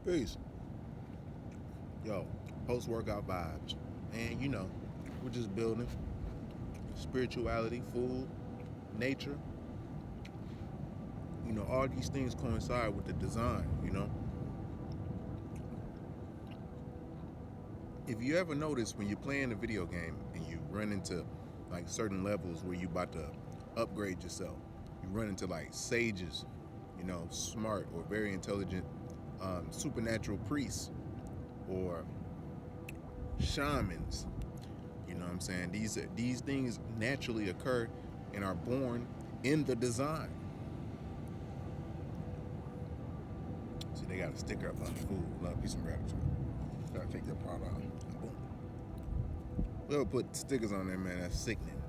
Peace. Yo, post-workout vibes. And we're just building spirituality, food, nature. All these things coincide with the design. If you ever notice when you're playing a video game and you run into like certain levels where you about to upgrade yourself, you run into like sages, smart or very intelligent supernatural priests or shamans. You know what I'm saying? These things naturally occur and are born in the design. See, they got a sticker up on the food. Love, peace, and gratitude. Gotta take that part off. Boom. Whoever put stickers on there, man, that's sickening.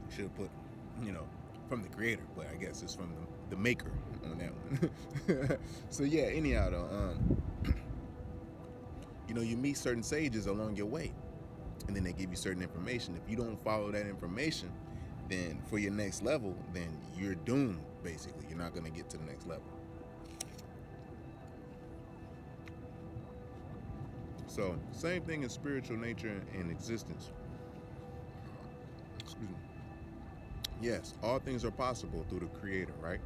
Should have put, from the creator, but I guess it's from the maker on that one. So yeah, anyhow though, you meet certain sages along your way, and then they give you certain information. If you don't follow that information, then for your next level, then you're doomed, basically. You're not going to get to the next level. So, same thing in spiritual nature and existence. Excuse me. Yes, all things are possible through the creator, right?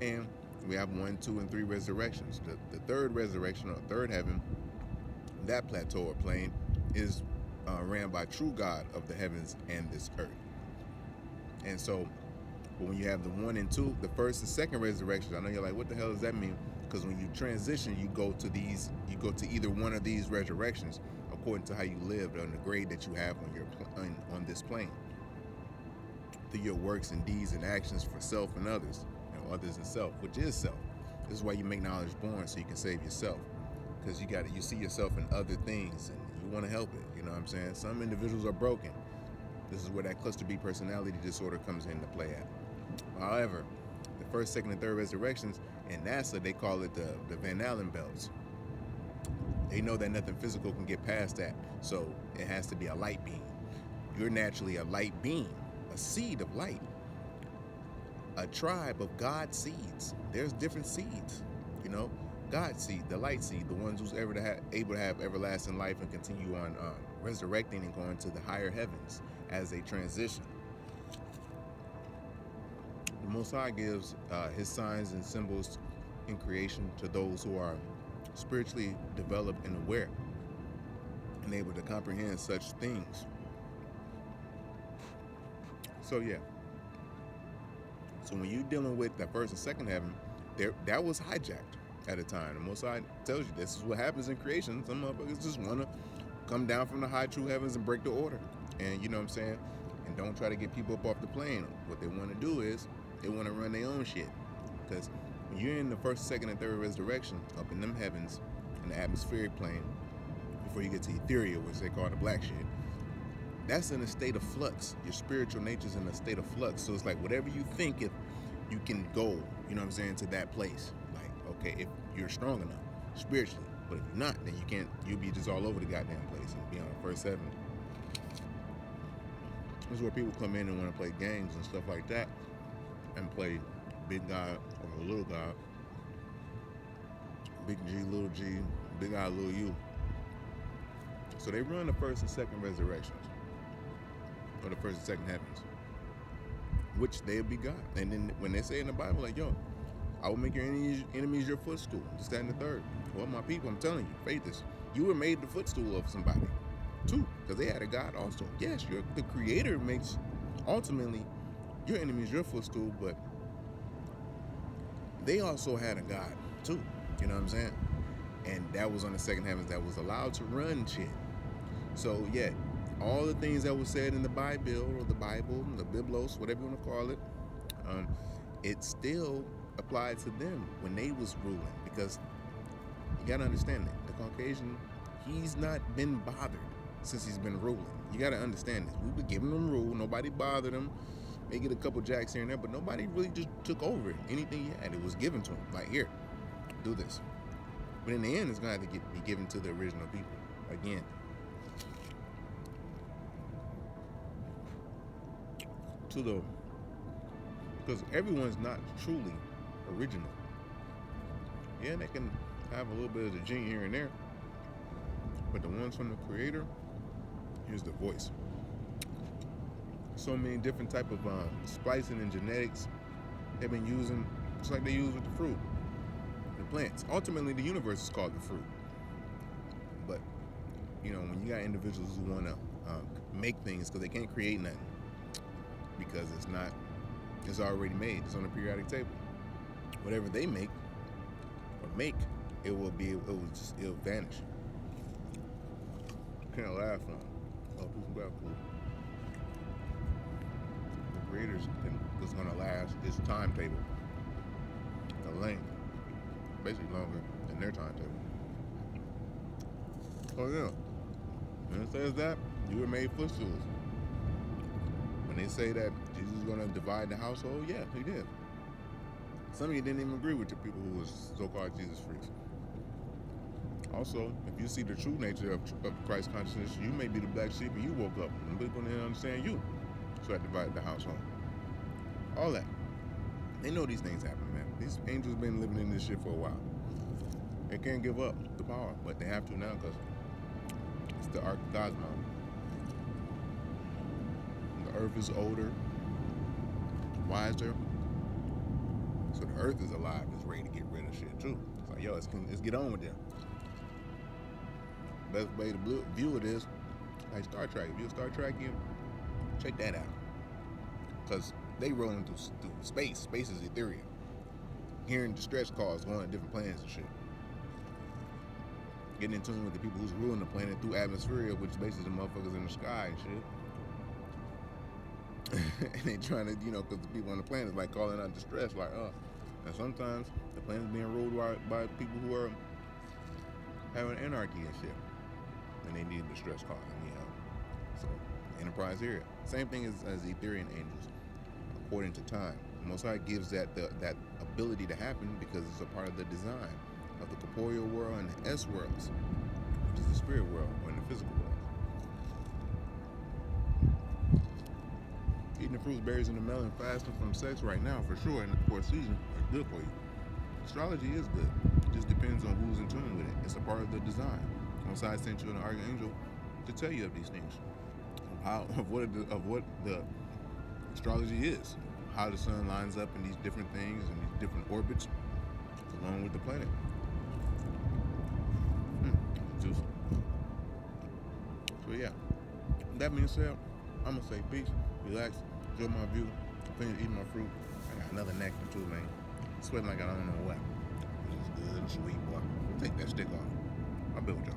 And we have 1, 2, and 3 resurrections. The third resurrection, or third heaven, that plateau or plane, is ran by true God of the heavens and this earth. And so, but when you have the 1 and 2, the first and second resurrection, I know you're like, what the hell does that mean? Because when you transition, you go to either one of these resurrections according to how you lived on the grade that you have on this plane, through your works and deeds and actions for self and others, others and self, which is self. This is why you make knowledge born, so you can save yourself. Because you see yourself in other things and you want to help it. You know what I'm saying? Some individuals are broken. This is where that cluster B personality disorder comes into play at. However, the first, second, and third resurrections in NASA, they call it the Van Allen belts. They know that nothing physical can get past that, so it has to be a light being. You're naturally a light being, a seed of light, a tribe of God seeds. There's different seeds, God seed, the light seed, the ones who's able to have everlasting life and continue on resurrecting and going to the higher heavens as they transition. The Most High gives his signs and symbols in creation to those who are spiritually developed and aware and able to comprehend such things. So yeah. So when you're dealing with the first and second heaven, that was hijacked at a time. The Most High tells you this is what happens in creation. Some motherfuckers just want to come down from the high true heavens and break the order. And you know what I'm saying? And don't try to get people up off the plane. What they want to do is they want to run their own shit. Because when you're in the first, second, and third resurrection, up in them heavens, in the atmospheric plane, before you get to Etherian, which they call the black shit, that's in a state of flux. Your spiritual nature's in a state of flux. So it's like whatever you think, if you can go, to that place. Like, okay, if you're strong enough spiritually, but if you're not, then you can't. You'll be just all over the goddamn place and be on the first heaven. This is where people come in and want to play games and stuff like that, and play big God or little God, big G, little G, big I, little U. So they run the first and second resurrections, or the first and second heavens, which they'll be God. And then when they say in the Bible, like, yo, I will make your enemies your footstool, this, that, and the third. Well, my people, I'm telling you, faith is, you were made the footstool of somebody, too, because they had a God also. Yes, the creator makes, ultimately, your enemies your footstool, but they also had a God, too. You know what I'm saying? And that was on the second heavens that was allowed to run shit. So, yeah, all the things that were said in the Bible, or the Bible, the Biblos, whatever you want to call it, it still applied to them when they was ruling. Because you got to understand that the Caucasian, he's not been bothered since he's been ruling. You got to understand this. We've been giving him rule. Nobody bothered him. They get a couple jacks here and there, but nobody really just took over it. Anything he had, it was given to him. Like, here, do this. But in the end, it's going to have to be given to the original people again. Because everyone's not truly original. Yeah, they can have a little bit of the gene here and there, but the ones from the Creator, here's the voice. So many different type of splicing and genetics they've been using, just like they use with the fruit, the plants. Ultimately, the universe is called the fruit. But you know, when you got individuals who want to make things because they can't create nothing because it's already made. It's on a periodic table. Whatever they make, it'll vanish. Can't laugh on. Oh, people got cool. The Creator's is gonna last its timetable. The length, basically longer than their timetable. Oh yeah. When it says that, you were made footstools. When they say that Jesus is gonna divide the household, yeah, he did. Some of you didn't even agree with the people who was so-called Jesus freaks. Also, if you see the true nature of Christ consciousness, you may be the black sheep and you woke up and people didn't understand you. So that divided the household. All that. They know these things happen, man. These angels been living in this shit for a while. They can't give up the power, but they have to now because it's the Ark of God's mom. The earth is older, wiser. So the earth is alive, it's ready to get rid of shit too. It's like, yo, let's get on with them. Best way to view it is like Star Trek. If you're a Star Trekian, check that out. Because they rolling through space. Space is Etherian. Hearing distress calls, going to different planets and shit. Getting in tune with the people who's ruling the planet through atmosphere, which is basically the motherfuckers in the sky and shit. And they trying to, because the people on the planet is like calling out distress, like, and sometimes the planet's being ruled by people who are having anarchy and shit. And they need a distress call. So, Enterprise area. Same thing as Etherian angels, according to time. Most High gives that ability to happen because it's a part of the design of the corporeal world and the S worlds, which is the spirit world or in the physical world. Eating the fruits, berries, and the melon, fasting from sex right now, for sure, in the 4th season, is good for you. Astrology is good. It just depends on who's in tune with it. It's a part of the design. Most High sent you an archangel to tell you of these things, of what the astrology is, how the sun lines up in these different things and these different orbits, along with the planet. Juicy. So yeah, that being said, I'm gonna say peace, relax, enjoy my view, finish eating my fruit. I got another nectar too, man. Sweating like I don't know what. It's good and sweet, boy. Take that stick off. I'll be with y'all.